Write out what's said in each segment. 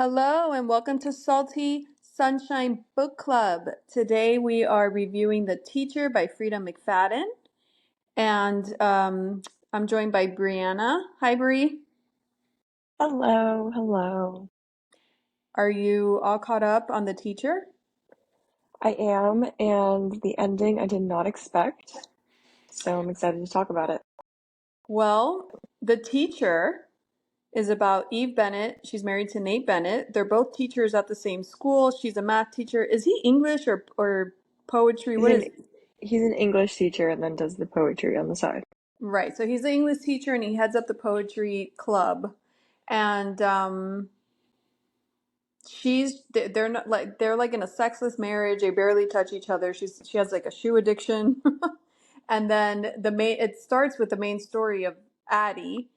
Hello and welcome to Salty Sunshine Book Club. Today we are reviewing The Teacher by Freida McFadden, and I'm joined by Brianna. Hi, Bri. Hello, hello. Are you all caught up on The Teacher? I am, and the ending I did not expect, so I'm excited to talk about it. Well, The Teacher is about Eve Bennett. She's married to Nate Bennett. They're both teachers at the same school. She's a math teacher. Is he English or poetry? He's What is an he? he's an English teacher and then does the poetry on the side. Right. So he's an English teacher and he heads up the poetry club. And they're like in a sexless marriage. They barely touch each other. She has like a shoe addiction. And then it starts with the main story of Addie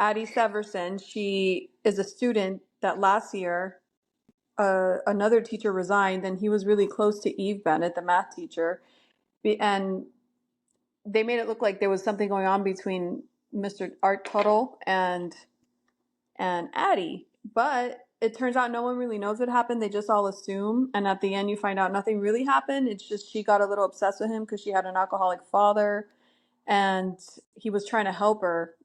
Severson. She is a student that last year another teacher resigned and he was really close to Eve Bennett, the math teacher. And they made it look like there was something going on between Mr. Art Tuttle and Addie. But it turns out no one really knows what happened. They just all assume. And at the end, you find out nothing really happened. It's just she got a little obsessed with him because she had an alcoholic father and he was trying to help her.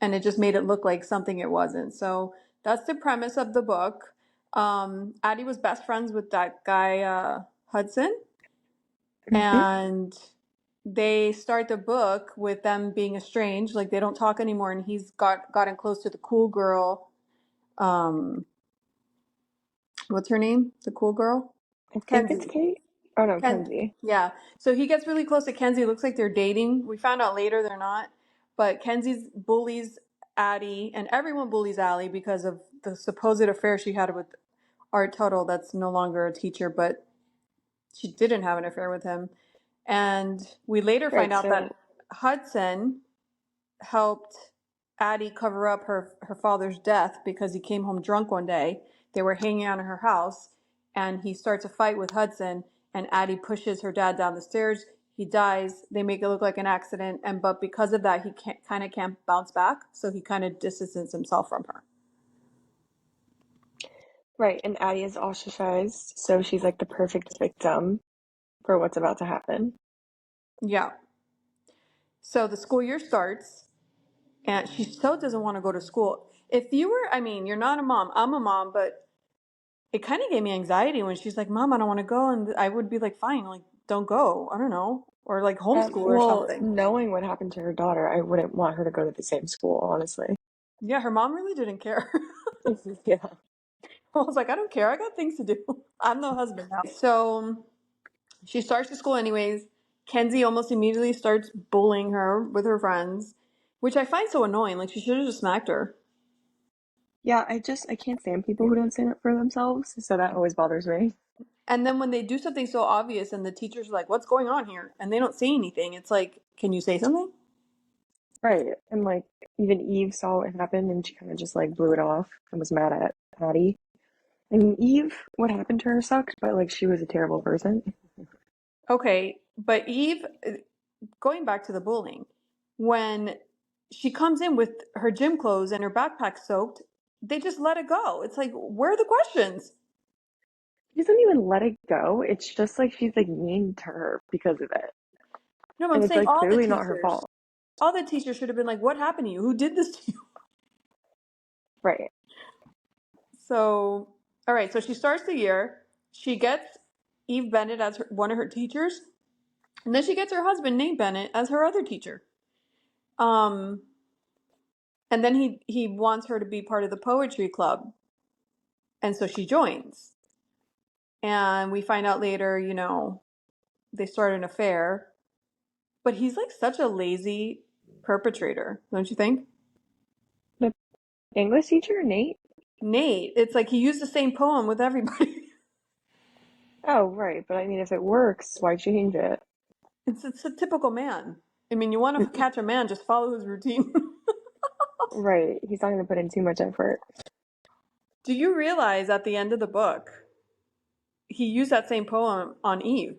And it just made it look like something it wasn't. So that's the premise of the book. Addie was best friends with that guy, Hudson. hmm And they start the book with them being estranged, like they don't talk anymore, and he's gotten close to the cool girl. Um, what's her name? The cool girl? I think it's Kenzie. Kate. Oh no, Ken, Kenzie. yeah. So he gets really close to Kenzie. Looks like they're dating. We found out later they're not. But Kenzie's bullies Addie, and everyone bullies Allie because of the supposed affair she had with Art Tuttle, that's no longer a teacher, but she didn't have an affair with him. And we later find Right, out that so Hudson helped Addie cover up her father's death because he came home drunk one day. They were hanging out in her house, and he starts a fight with Hudson, and Addie pushes her dad down the stairs. He dies. They make it look like an accident, and but because of that, he can't bounce back, so he kind of distances himself from her. right, and Addie is ostracized, so she's like the perfect victim for what's about to happen. Yeah. So the school year starts, and she still doesn't want to go to school. If you were, I mean, you're not a mom. I'm a mom, but it kind of gave me anxiety when she's like, "Mom, I don't want to go," and I would be like, "Fine, like don't go." I don't know, or like homeschool or Well, something. knowing what happened to her daughter, I wouldn't want her to go to the same school, honestly. Yeah, her mom really didn't care. Yeah. I was like, I don't care. I got things to do. I'm the husband now. So she starts the school anyways. Kenzie almost immediately starts bullying her with her friends, which I find so annoying. Like she should have just smacked her. Yeah, I can't stand people who don't stand up for themselves, so that always bothers me. And then when they do something so obvious and the teacher's like, "What's going on here?" and they don't say anything, it's like, "Can you say something?" Right. And like even Eve saw what happened and she kind of just like blew it off and was mad at Addie. I mean, Eve, what happened to her sucked, but like she was a terrible person. Okay, but Eve, going back to the bullying, when she comes in with her gym clothes and her backpack soaked, they just let it go. It's like, where are the questions? She doesn't even let it go. It's just like she's like mean to her because of it. No, I'm And it's saying like clearly not her fault. all the teachers should have been like, what happened to you? Who did this to you? Right. So, all right, so she starts the year. She gets Eve Bennett as one of her teachers, and then she gets her husband, Nate Bennett, as her other teacher. Um, and then he wants her to be part of the poetry club, and so she joins. And we find out later, they start an affair. But he's like such a lazy perpetrator, don't you think? The English teacher, Nate? Nate, it's like he used the same poem with everybody. Oh, right. But I mean, if it works, why change it? It's a typical man. I mean, you want to catch a man, just follow his routine. Right. He's not going to put in too much effort. Do you realize at the end of the book, he used that same poem on Eve?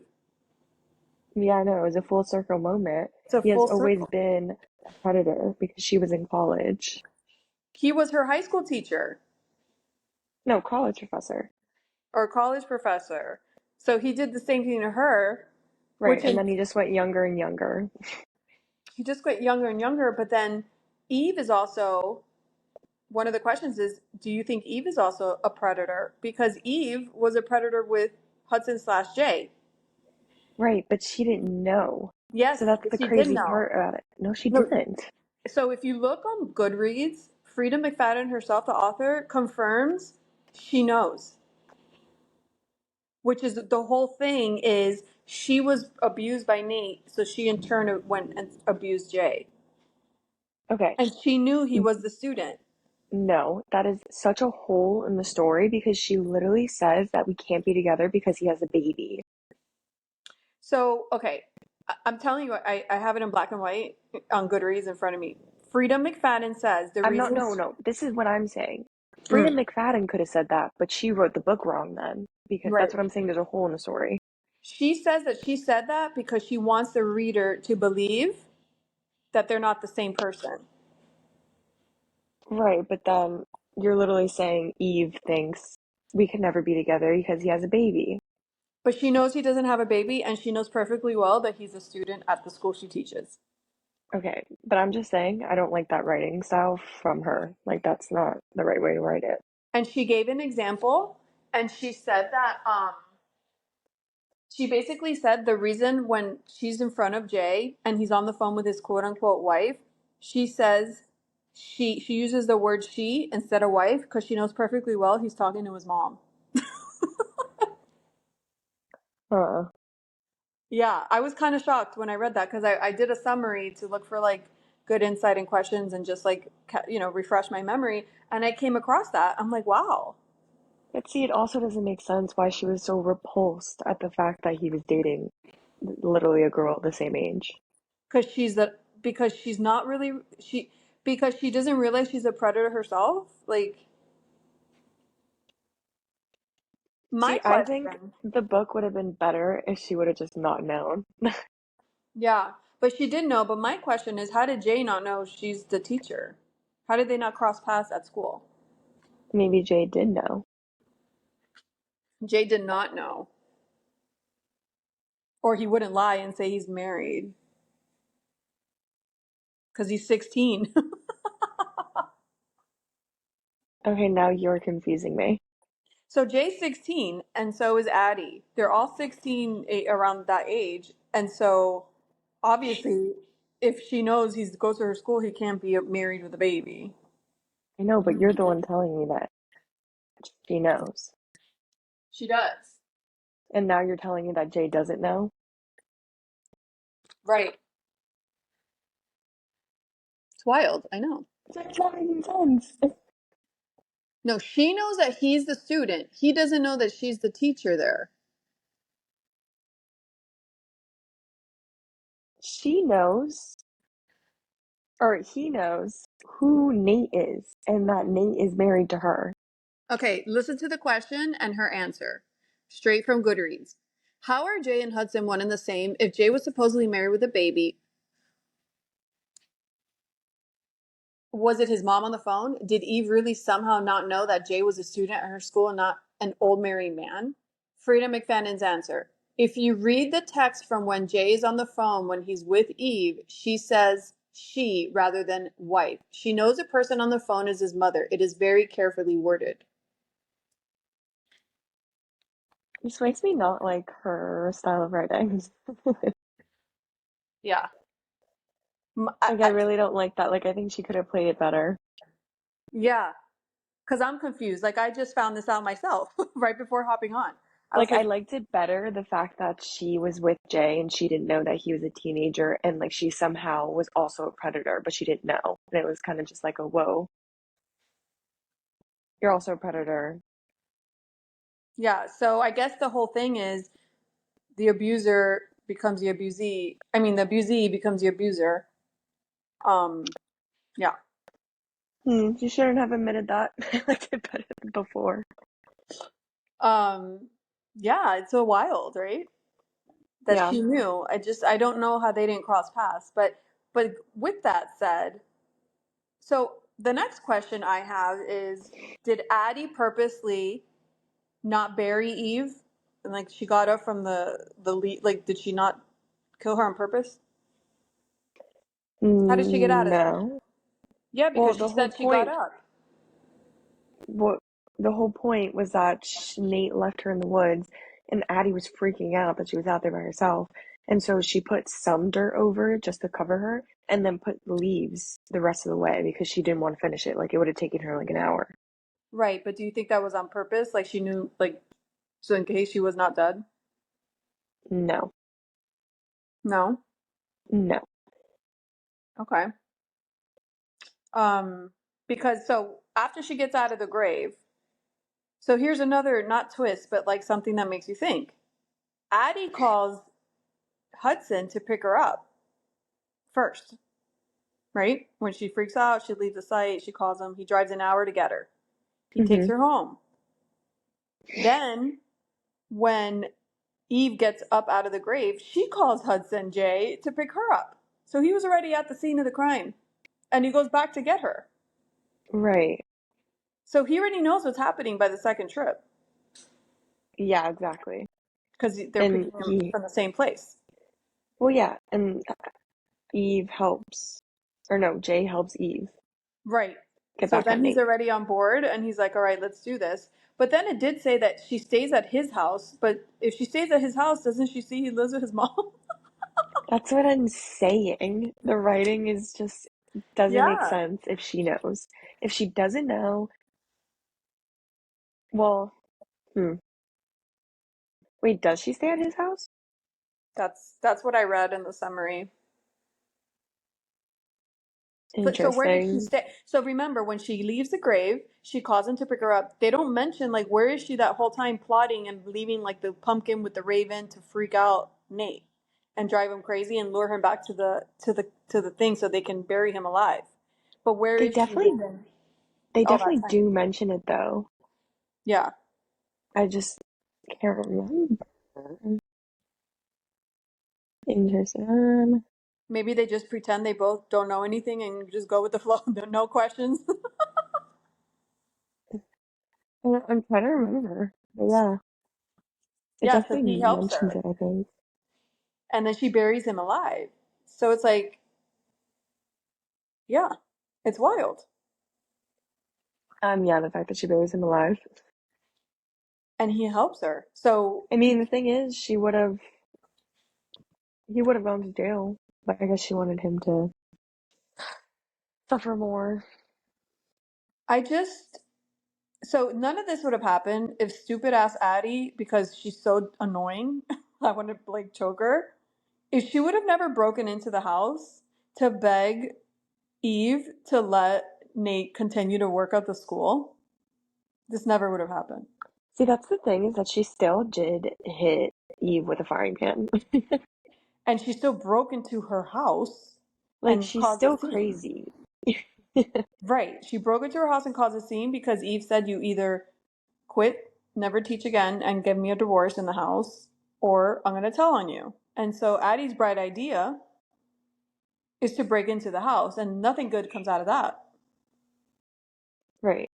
Yeah, I know. It was a full circle moment. It's a He has full always circle. been a predator because she was in college. He was her high school teacher. No, college professor. or a college professor. So he did the same thing to her, Right, which and is then he just went younger and younger. he just got younger and younger. But then Eve is also one of the questions is, do you think Eve is also a predator? Because Eve was a predator with Hudson slash Jay. Right, but she didn't know. Yes, So that's the she did crazy know. part about it. No, she No, didn't. so if you look on Goodreads, Freida McFadden herself, the author, confirms she knows. Which is the whole thing is she was abused by Nate, so she in turn went and abused Jay. Okay, And she knew he was the student. no, that is such a hole in the story because she literally says that we can't be together because he has a baby. So, okay, I'm telling you, I have it in black and white on Goodreads in front of me. Freida McFadden says the I'm not, reason. no, no, this is what I'm saying. Freida Mm, McFadden could have said that, but she wrote the book wrong then because right. that's what I'm saying. There's a hole in the story. She says that she said that because she wants the reader to believe that they're not the same person. Right, but then you're literally saying Eve thinks we could never be together because he has a baby. But she knows he doesn't have a baby, and she knows perfectly well that he's a student at the school she teaches. Okay, but I'm just saying I don't like that writing style from her. Like that's not the right way to write it. And she gave an example, and she said that she basically said the reason when she's in front of Jay and he's on the phone with his quote unquote wife, she says she uses the word she instead of wife because she knows perfectly well he's talking to his mom. Huh. Yeah, I was kind of shocked when I read that because I did a summary to look for like good insight and questions and just like refresh my memory, and I came across that. I'm like, wow, But see, it also doesn't make sense why she was so repulsed at the fact that he was dating literally a girl the same age. because she's not really because she doesn't realize she's a predator herself. Like my See, I think question, the book would have been better if she would have just not known. yeah, but she did know. But my question is, how did Jay not know she's the teacher? How did they not cross paths at school? Maybe Jay did know. Jay did not know, or he wouldn't lie and say he's married because he's 16. Okay, now you're confusing me. So Jay's 16, and so is Addie. They're all 16 around that age, and so obviously, if she knows he goes to her school, he can't be married with a baby. I know, but you're the one telling me that she knows. She does. And now you're telling me that Jay doesn't know? Right. It's wild. I know. That's not making sense. No, she knows that he's the student. He doesn't know that she's the teacher there. She knows, or he knows, who Nate is, and that Nate is married to her. Okay, listen to the question and her answer. Straight from Goodreads. How are Jay and Hudson one and the same if Jay was supposedly married with a baby? Was it his mom on the phone? Did Eve really somehow not know that Jay was a student at her school and not an old married man? Freida McFadden's answer. If you read the text from when Jay is on the phone when he's with Eve, she says she rather than wife. She knows the person on the phone is his mother. It is very carefully worded. This makes me not like her style of writing. Yeah. Like, I really don't like that. Like, I think she could have played it better. Yeah. Because I'm confused. Like, I just found this out myself right before hopping on. I was Like, I like, liked it better the fact that she was with Jay and she didn't know that he was a teenager, and like she somehow was also a predator, but she didn't know. And it was kind of just like a whoa, you're also a predator. yeah. So I guess the whole thing is the abuser becomes the abusee. I mean, the abusee becomes the abuser. Yeah. You shouldn't have admitted that. I liked it better than before. Um, yeah, it's so wild, right? That Yeah. she knew. I don't know how they didn't cross paths. But with that said, so the next question I have is, did Addie purposely not bury Eve? And like she got up from the like did she not kill her on purpose? How did she get out of there? No. Yeah, Well, because she said she got up. what the whole point was that Nate left her in the woods, and Addie was freaking out that she was out there by herself, and so she put some dirt over it just to cover her, and then put leaves the rest of the way because she didn't want to finish it. Like it would have taken her like an hour. Right, but do you think that was on purpose? Like she knew, like, so in case she was not dead? No, No? no. Okay. Um, because so after she gets out of the grave, so here's another not twist, but like something that makes you think. Addie calls Hudson to pick her up first, right? When she freaks out, she leaves the site, she calls him, he drives an hour to get her. He takes Hmm. her home. Then when Eve gets up out of the grave, she calls Hudson J to pick her up. So he was already at the scene of the crime and he goes back to get her. Right. So he already knows what's happening by the second trip Yeah, exactly. because they're And picking him from the same place. well, yeah, and Eve helps, or no, Jay helps Eve Right. get So back at then he's Nate. already on board and he's like, all right, let's do this. But then it did say that she stays at his house. But if she stays at his house, doesn't she see he lives with his mom? That's what I'm saying. The writing is just doesn't make Yeah. sense if she knows. If she doesn't know, well, hmm. Wait, does she stay at his house? That's what I read in the summary. So where did she Interesting. stay? So remember, when she leaves the grave, she calls him to pick her up. They don't mention like where is she that whole time plotting and leaving like the pumpkin with the raven to freak out Nate and drive him crazy and lure him back to the thing so they can bury him alive. But where They is she definitely within they all that definitely time? do mention it though. Yeah, I just can't remember. Interesting. maybe they just pretend they both don't know anything and just go with the flow, no questions. I'm trying to remember. But yeah, it Yeah, so definitely he helps mentions her, it, I think. and then she buries him alive. So it's like, yeah, it's wild. Yeah, the fact that she buries him alive. And he helps her. So I mean, the thing is, he would have gone to jail, but I guess she wanted him to suffer more. I just so none of this would have happened if stupid ass Addie, because she's so annoying, I want to like choke her. If she would have never broken into the house to beg Eve to let Nate continue to work at the school, this never would have happened. See, that's the thing is that she still did hit Eve with a frying pan. And she still broke into her house Like, and she's caused a still scene. crazy. Right. She broke into her house and caused a scene because Eve said, you either quit, never teach again, and give me a divorce in the house, or I'm going to tell on you. And so Addie's bright idea is to break into the house, and nothing good comes out of that. Right.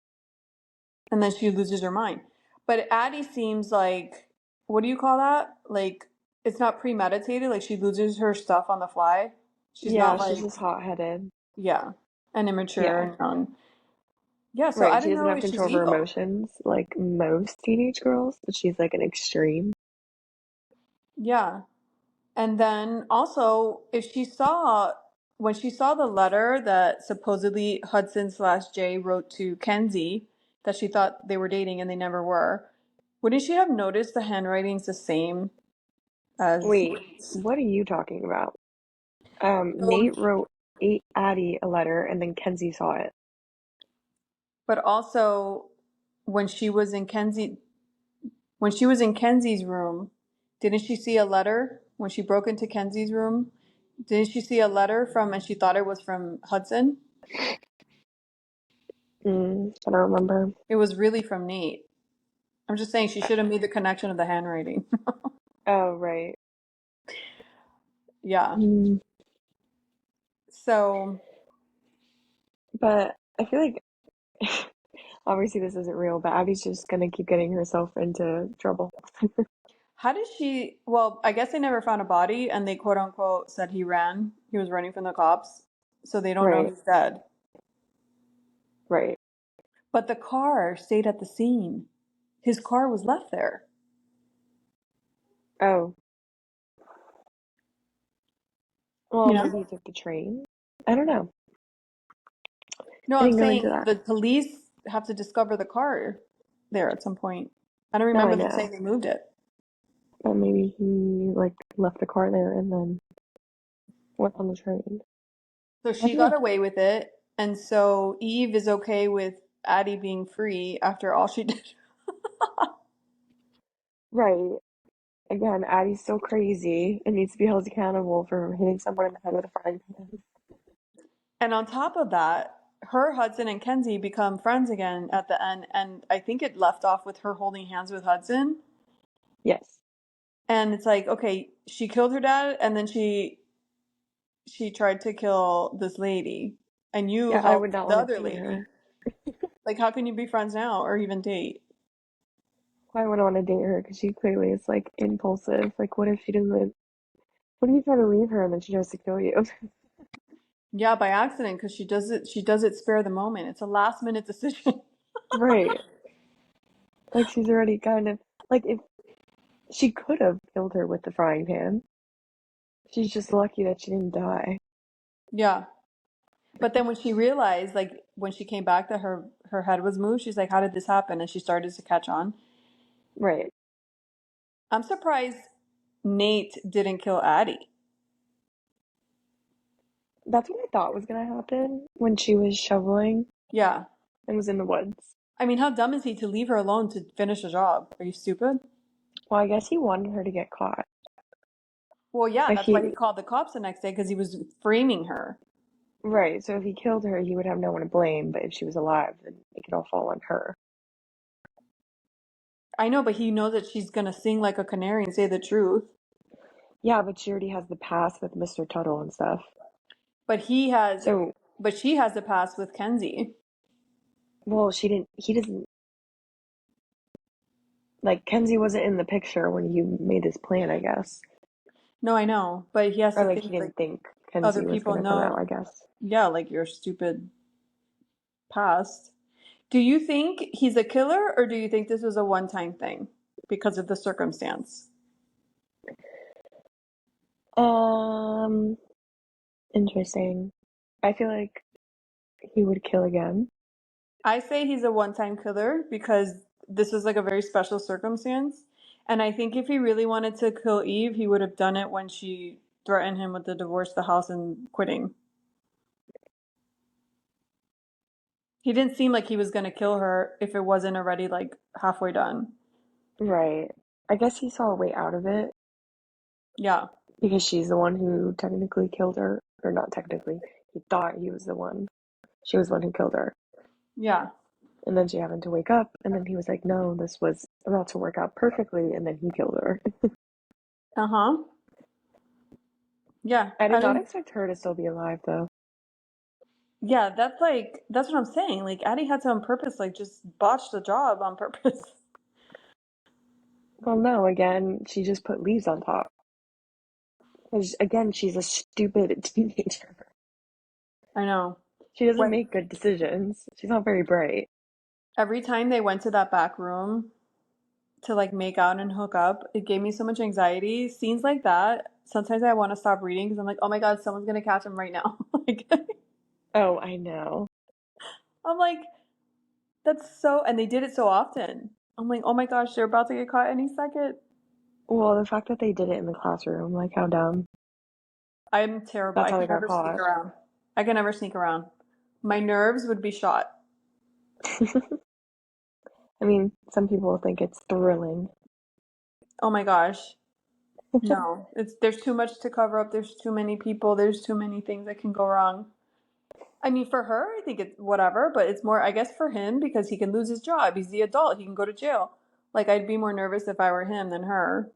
And then she loses her mind. But Addie seems like, what do you call that? Like, it's not premeditated. Like, she loses her stuff on the fly. She's Yeah, not she's like, just hot-headed. yeah, and immature Yeah. and young. Yeah, so I Right, she don't doesn't know have if control she's of her evil. emotions like most teenage girls, but she's like an extreme. Yeah. And then also, if she saw, when she saw the letter that supposedly Hudson slash Jay wrote to Kenzie, that she thought they were dating and they never were, wouldn't she have noticed the handwriting's the same as Wait, Nate's? what are you talking about? So, Nate wrote Addie a letter and then Kenzie saw it. but also, when she was in Kenzie, when she was in Kenzie's room, didn't she see a letter when she broke into Kenzie's room? Didn't she see a letter from, and she thought it was from Hudson? I don't remember. It was really from Nate. I'm just saying she should have made the connection of the handwriting. Oh, right. Yeah. Mm, So but I feel like obviously this isn't real, but Abby's just gonna keep getting herself into trouble. How did she? Well, I guess they never found a body, and they quote unquote said he ran. He was running from the cops, so they don't know Right, he's dead. right. But the car stayed at the scene. His car was left there. Oh, well, You know? maybe he took the train. I don't know. No, I I'm didn't go into saying that. the police have to discover the car there at some point. I don't No, I remember them know. saying they moved it. But maybe he like left the car there and then went on the train. So I she don't got know. away with it, and so Eve is okay with Addie being free after all she did. Right. Again, Addie's still crazy and needs to be held accountable for hitting someone in the head with a frying pan. And on top of that, her, Hudson, and Kenzie become friends again at the end, and I think it left off with her holding hands with Hudson. Yes. And it's like, okay, she killed her dad, and then she tried to kill this lady, and you Yeah, I would helped not the want other to date lady. her. Like, how can you be friends now or even date? I wouldn't want to date her because she clearly is like impulsive. Like, what if she doesn't? What if you try to leave her and then she tries to kill you? Yeah, by accident, because she does it. She does it spare the moment. It's a last minute decision. Right. Like, she's already kind of like if she could have killed her with the frying pan. She's just lucky that she didn't die. Yeah, but then when she realized, like, when she came back that her head was moved, she's like, "How did this happen?" And she started to catch on. Right. I'm surprised Nate didn't kill Addie. That's what I thought was gonna happen when she was shoveling Yeah. and was in the woods. I mean, how dumb is he to leave her alone to finish a job? Are you stupid? Well, I guess he wanted her to get caught. Well, yeah, Like that's why he he, called the cops the next day because he was framing her. right. So if he killed her, he would have no one to blame. But if she was alive, then it could all fall on her. I know, but he knows that she's gonna sing like a canary and say the truth. Yeah, but she already has the past with Mr. Tuttle and stuff. But he has, So, but she has the past with Kenzie. well, she didn't. He doesn't like Kenzie wasn't in the picture when you made this plan, I guess. No, I know, but he has Or to like he think like didn't think other Kenzie was people gonna come out, know. I guess. Yeah, like your stupid past. Do you think he's a killer or do you think this was a one-time thing because of the circumstance? Um, Interesting. I feel like he would kill again. I say he's a one-time killer because this was like a very special circumstance. And I think if he really wanted to kill Eve, he would have done it when she threatened him with the divorce, the house, and quitting. He didn't seem like he was going to kill her if it wasn't already like halfway done. Right. I guess he saw a way out of it Yeah. because she's the one who technically killed her. Or not technically. He thought he was the one. She was the one who killed her. Yeah. And then she happened to wake up, and then he was like, no, this was about to work out perfectly, and then he killed her. Uh-huh. Yeah. I I did not don't, expect her to still be alive, though. yeah, that's like, that's what I'm saying. Like, Addie had to on purpose, like, just botch the job on purpose. Well, no, again, she just put leaves on top. Again, she's a stupid teenager. I know. She doesn't When make good decisions. She's not very bright. every time they went to that back room to like make out and hook up, it gave me so much anxiety. Scenes like that, sometimes I want to stop reading because I'm like, oh my God, someone's gonna catch him right now. Like, Oh, I know. I'm like, that's so, and they did it so often. I'm like, oh my gosh, they're about to get caught any second. Well, the fact that they did it in the classroom, like how dumb. I'm terrible. That's I how can they got never sneak caught. around. I can never sneak around. My nerves would be shot. I mean, some people think it's thrilling. Oh my gosh. No, it's there's too much to cover up. There's too many people. There's too many things that can go wrong. I mean, for her, I think it's whatever, but it's more, I guess, for him because he can lose his job. He's the adult. He can go to jail. Like, I'd be more nervous if I were him than her.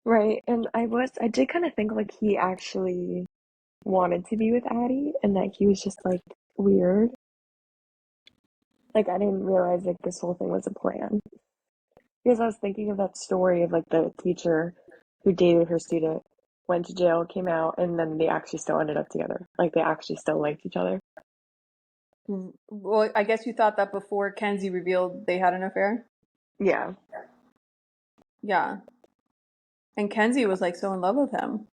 Right, and I did kind of think like he actually wanted to be with Addie and that he was just like weird. Like, I didn't realize like this whole thing was a plan. Because I was thinking of that story of like the teacher who dated her student, went to jail, came out, and then they actually still ended up together. Like they actually still liked each other. Well, I guess you thought that before Kenzie revealed they had an affair. Yeah. Yeah, and Kenzie was like so in love with him.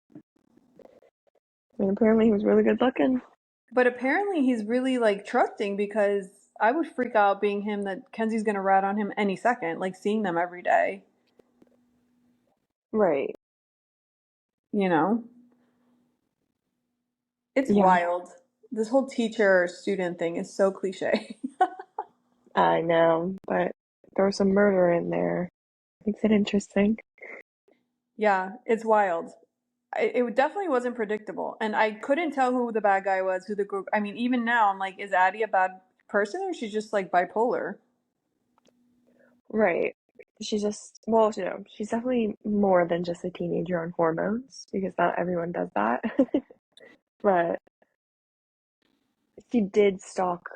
I mean, apparently he was really good looking. But apparently he's really like trusting because I would freak out being him that Kenzie's gonna rat on him any second, like seeing them every day, Right. you know? It's Yeah, wild. This whole teacher student thing is so cliche. I know, but there was some murder in there. Makes it interesting. Yeah, it's wild. It definitely wasn't predictable. And I couldn't tell who the bad guy was, who the group. I mean, even now, I'm like, is Addie a bad person or is she just like bipolar? Right. She's just, well, you know, she's definitely more than just a teenager on hormones because not everyone does that. But she did stalk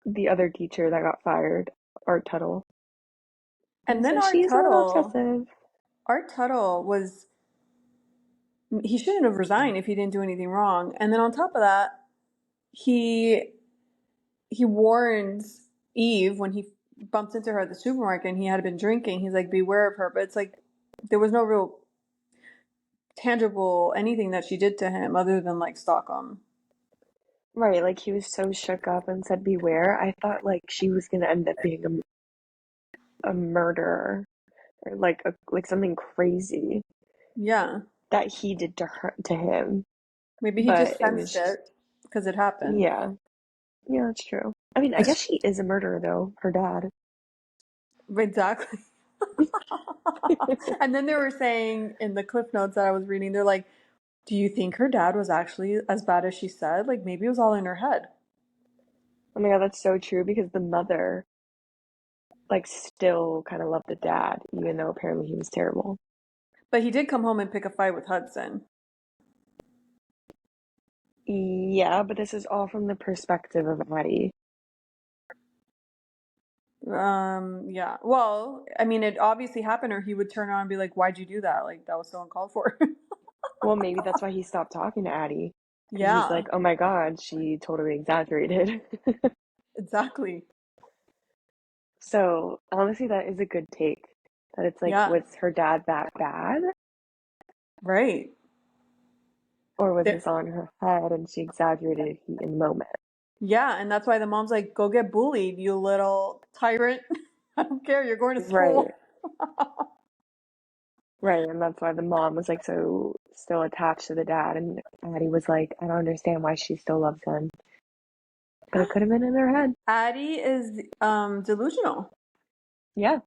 the other teacher that got fired, Art Tuttle. And And then so she's a little obsessive. Art Tuttle was, he shouldn't have resigned if he didn't do anything wrong. And then on top of that, he he warns Eve when he bumps into her at the supermarket and he had been drinking. He's like, beware of her. But it's like there was no real tangible anything that she did to him other than like stalk him. Right, like he was so shook up and said beware. I thought like she was gonna end up being a murderer or like something crazy Yeah. that he did to him. Maybe he But just it was sensed just, it because it happened. yeah. Yeah, that's true. I mean, I guess she is a murderer though, her dad. Exactly. And then they were saying in the cliff notes that I was reading, they're like, do you think her dad was actually as bad as she said? Like maybe it was all in her head. Oh my God, that's so true because the mother like still kind of loved the dad, even though apparently he was terrible. But he did come home and pick a fight with Hudson. Yeah, but this is all from the perspective of Addie. Yeah. Well, I mean, it obviously happened, or he would turn around and be like, "Why'd you do that? Like that was so uncalled for." Well, maybe that's why he stopped talking to Addie because he's Yeah, like, oh my God, she totally exaggerated. exactly. So honestly, that is a good take. That it's like, Yeah, was her dad that bad? right. Or was There- this on her head and she exaggerated heat in the moment? yeah, and that's why the mom's like, "Go get bullied, you little tyrant. I don't care. You're going to Right, school." right. And that's why the mom was like so still attached to the dad. And Addie was like, I don't understand why she still loves him. But it could have been in her head. Addie is delusional, Yeah,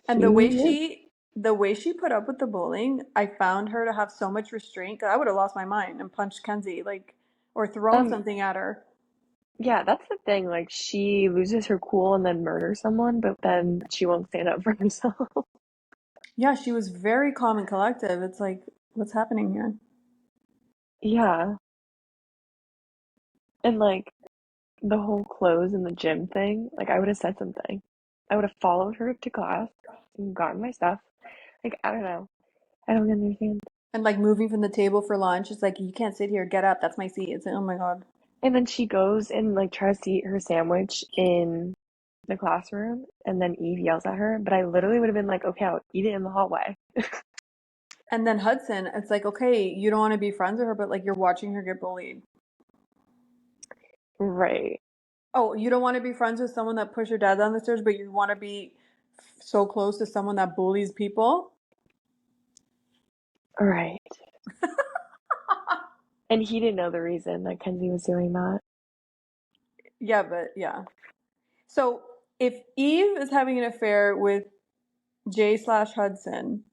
and she is. the way she put up with the bullying, I found her to have so much restraint. 'Cause I would have lost my mind and punched Kenzie, like, or thrown Um, something at her. yeah, that's the thing. Like she loses her cool and then murders someone, but then she won't stand up for herself. Yeah, she was very calm and collective. It's like, what's happening here? Yeah. And like the whole clothes in the gym thing, like I would have said something. I would have followed her to class and gotten my stuff. Like, I don't know. I don't understand. And like moving from the table for lunch, it's like, you can't sit here, get up, that's my seat. It's like, oh my God. And then she goes and like tries to eat her sandwich in the classroom, and then Eve yells at her. But I literally would have been like, okay, I'll eat it in the hallway. And then Hudson, it's like, okay, you don't want to be friends with her, but like you're watching her get bullied. Right. Oh, you don't want to be friends with someone that pushed your dad down the stairs, but you want to be so close to someone that bullies people? Right. And he didn't know the reason that Kenzie was doing that. Yeah, but yeah. So if Eve is having an affair with Jay slash Hudson,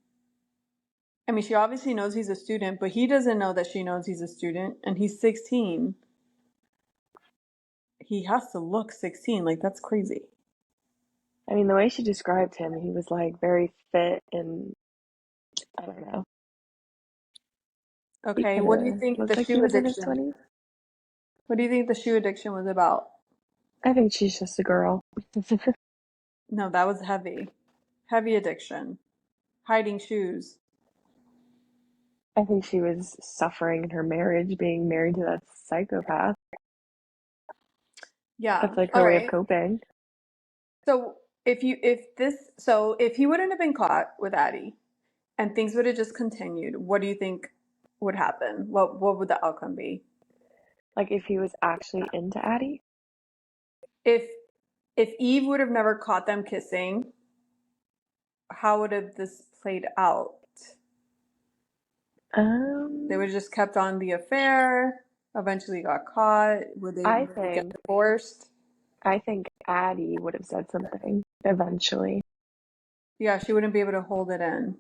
I mean, she obviously knows he's a student, but he doesn't know that she knows he's a student, and he's 16. He has to look 16. Like, that's crazy. I mean, the way she described him, he was like very fit and I don't know. He Okay, kind what do you of think the looked like he shoe was in his addiction? 20s. What do you think the shoe addiction was about? I think she's just a girl. No, that was heavy. Heavy addiction. Hiding shoes. I think she was suffering in her marriage, being married to that psychopath. Yeah. That's like All her way of right. coping. So if he wouldn't have been caught with Addie and things would have just continued, what do you think would happen? What would the outcome be? Like if he was actually into Addie. If Eve would have never caught them kissing, how would have this played out? They would Um, have just kept on the affair, eventually got caught. Would they I maybe get think divorced? I think Addie would have said something eventually. Yeah, she wouldn't be able to hold it in.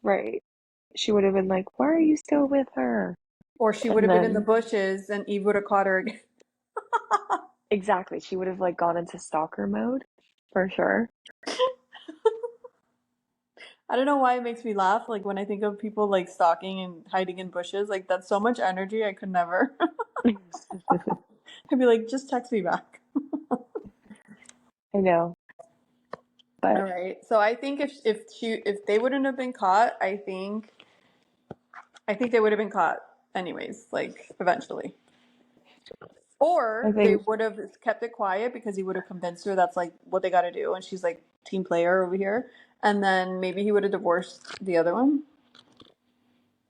Right. She would have been like, "Why are you still with her?" Or she would And have been in the then bushes and Eve would have caught her again. exactly, she would have like gone into stalker mode for sure. I don't know why it makes me laugh. Like when I think of people like stalking and hiding in bushes, like that's so much energy. I could never. I'd be like, just text me back. I know, All but right. So I think if they wouldn't have been caught, I think they would have been caught anyways, like eventually. I Or they think would have kept it quiet because he would have convinced her that's like what they got to do, and she's like team player over here. And then maybe he would have divorced the other one.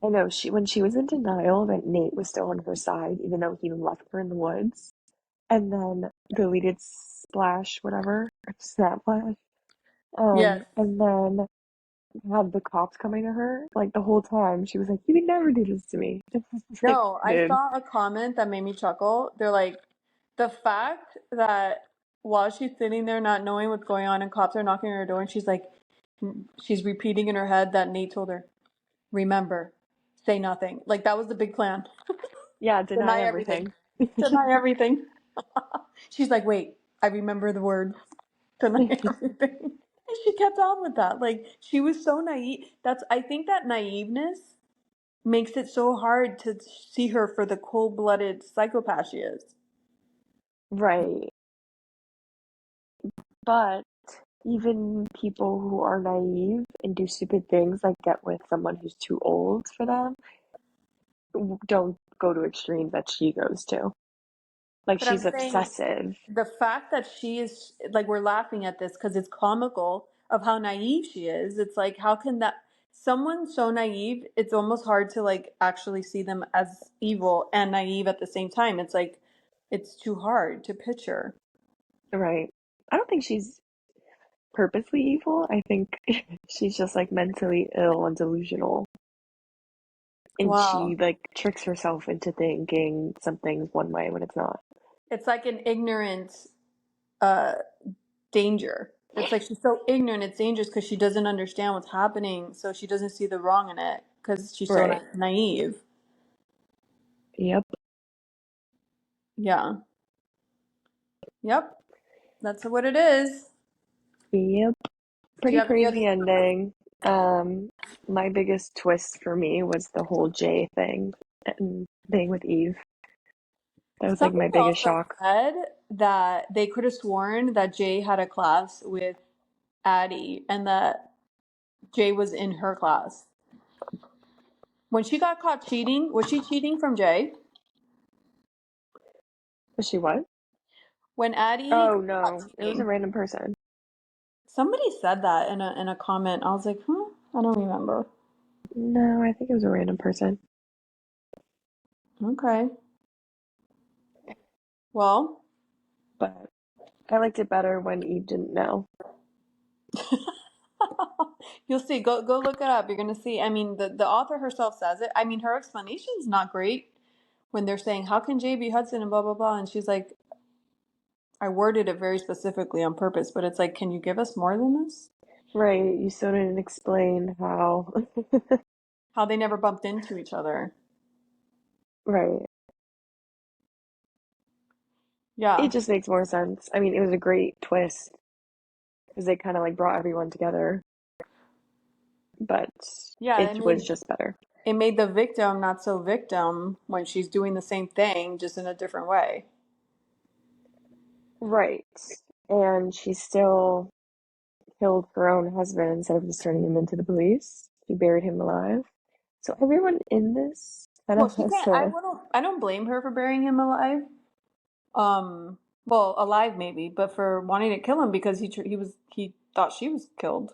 I know she when she was in denial that Nate was still on her side, even though he left her in the woods, and then deleted Splash, whatever, Snap Flash, Yes. and then had the cops coming to her, like the whole time she was like, "You would never do this to me." It's like, No, I dude, saw a comment that made me chuckle. They're like, the fact that while she's sitting there not knowing what's going on and cops are knocking on her door and she's like, she's repeating in her head that Nate told her, remember, say nothing. Like that was the big plan. yeah, deny Deny everything. everything. Deny everything. She's like, wait, I remember the word. Deny everything. And she kept on with that. Like she was so naive. I think that naiveness makes it so hard to see her for the cold-blooded psychopath she is. Right. But even people who are naive and do stupid things like get with someone who's too old for them don't go to extremes that she goes to. Like But I'm she's saying obsessive. the fact that she is like we're laughing at this because it's comical of how naive she is. It's like how can that someone so naive, it's almost hard to like actually see them as evil and naive at the same time. It's like it's too hard to picture. Right. I don't think she's purposely evil. I think she's just like mentally ill and delusional. And Wow. she like tricks herself into thinking something's one way when it's not. It's like an ignorant uh danger. It's like she's so ignorant it's dangerous because she doesn't understand what's happening, so she doesn't see the wrong in it because she's so Right. naive. Yep. Yeah. Yep. That's what it is. Yep. Do you Pretty have any other? crazy ending. Um, my biggest twist for me was the whole Jay thing and thing with Eve. That was like Something my biggest also shock. said that they could have sworn that Jay had a class with Addie and that Jay was in her class. When she got caught cheating, was she cheating from Jay? Was she what? When Addie Oh got caught no, it was a cheating, random person. somebody said that in a comment. I was like, huh? I don't remember. No, I think it was a random person. Okay. Well, But I liked it better when Eve didn't know. you'll see. Go look it up. You're gonna see. I mean, the author herself says it. I mean, her explanation's not great when they're saying, "How can Jay be Hudson?" and blah blah blah, and she's like, I worded it very specifically on purpose, but it's like, can you give us more than this? Right, you still didn't explain how. How they never bumped into each other. Right. It Yeah. just makes more sense. I mean, it was a great twist because they kind of like brought everyone together, but Yeah, I it was mean, just better. it made the victim not so victim when she's doing the same thing, just in a different way. Right. And she still killed her own husband instead of just turning him into the police. She buried him alive. So everyone in this kind Well, of she has can't. to, I don't blame her for burying him alive. Well, alive maybe, but for wanting to kill him because he thought she was killed.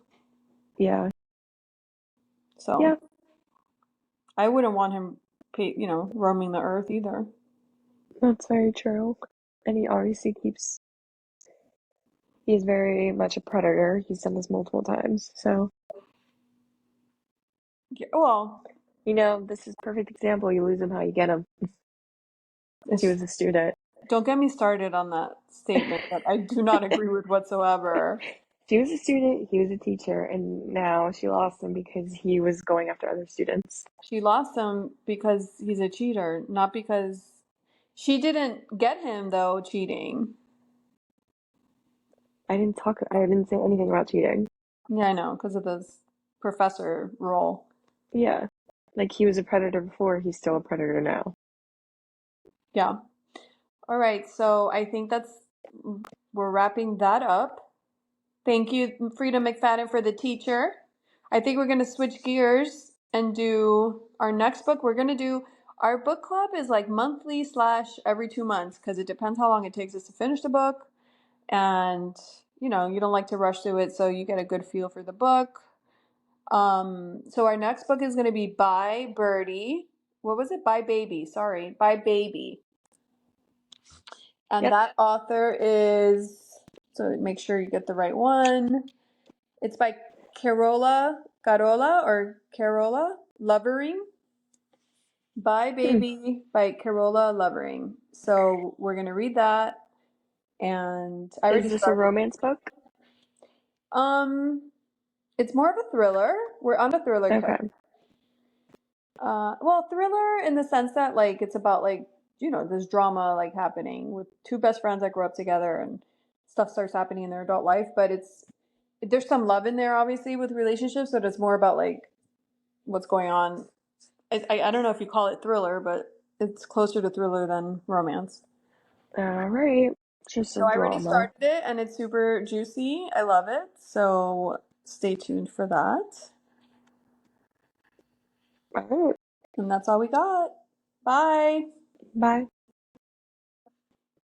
yeah, So yeah, I wouldn't want him, roaming the earth either. that's very true. And he obviously he's very much a predator. He's done this multiple times. So, Yeah, well, this is a perfect example. You lose him how you get him. He it's, was a student. don't get me started on that statement that I do not agree with whatsoever. She was a student, he was a teacher, and now she lost him because he was going after other students. She lost him because he's a cheater, not because she didn't get him though cheating. I didn't say anything about cheating. Yeah, I know, because of this professor role. Yeah. Like he was a predator before, he's still a predator now. Yeah. All right, so I think we're wrapping that up. Thank you, Freida McFadden, for the teacher. I think we're going to switch gears and do our next book. We're going to do our book club is like monthly / every 2 months because it depends how long it takes us to finish the book. And, you don't like to rush through it, so you get a good feel for the book. So our next book is going to be By Birdie. What was it? By Baby. Sorry. By Baby. And Yep. that author is, so make sure you get the right one. It's by Carola Lovering. Bye Hmm. Baby by Carola Lovering. So we're going to read that. And I Is already this a started. romance book? Um, it's more of a thriller. We're on a thriller kick. Okay. Well, thriller in the sense that like it's about like, this drama like happening with two best friends that grow up together and stuff starts happening in their adult life, but there's some love in there obviously with relationships, but it's more about like what's going on. I don't know if you call it thriller, but it's closer to thriller than romance. All right. Just a So I already drama. started it and it's super juicy. I love it. So stay tuned for that. All right. And that's all we got. Bye. Bye.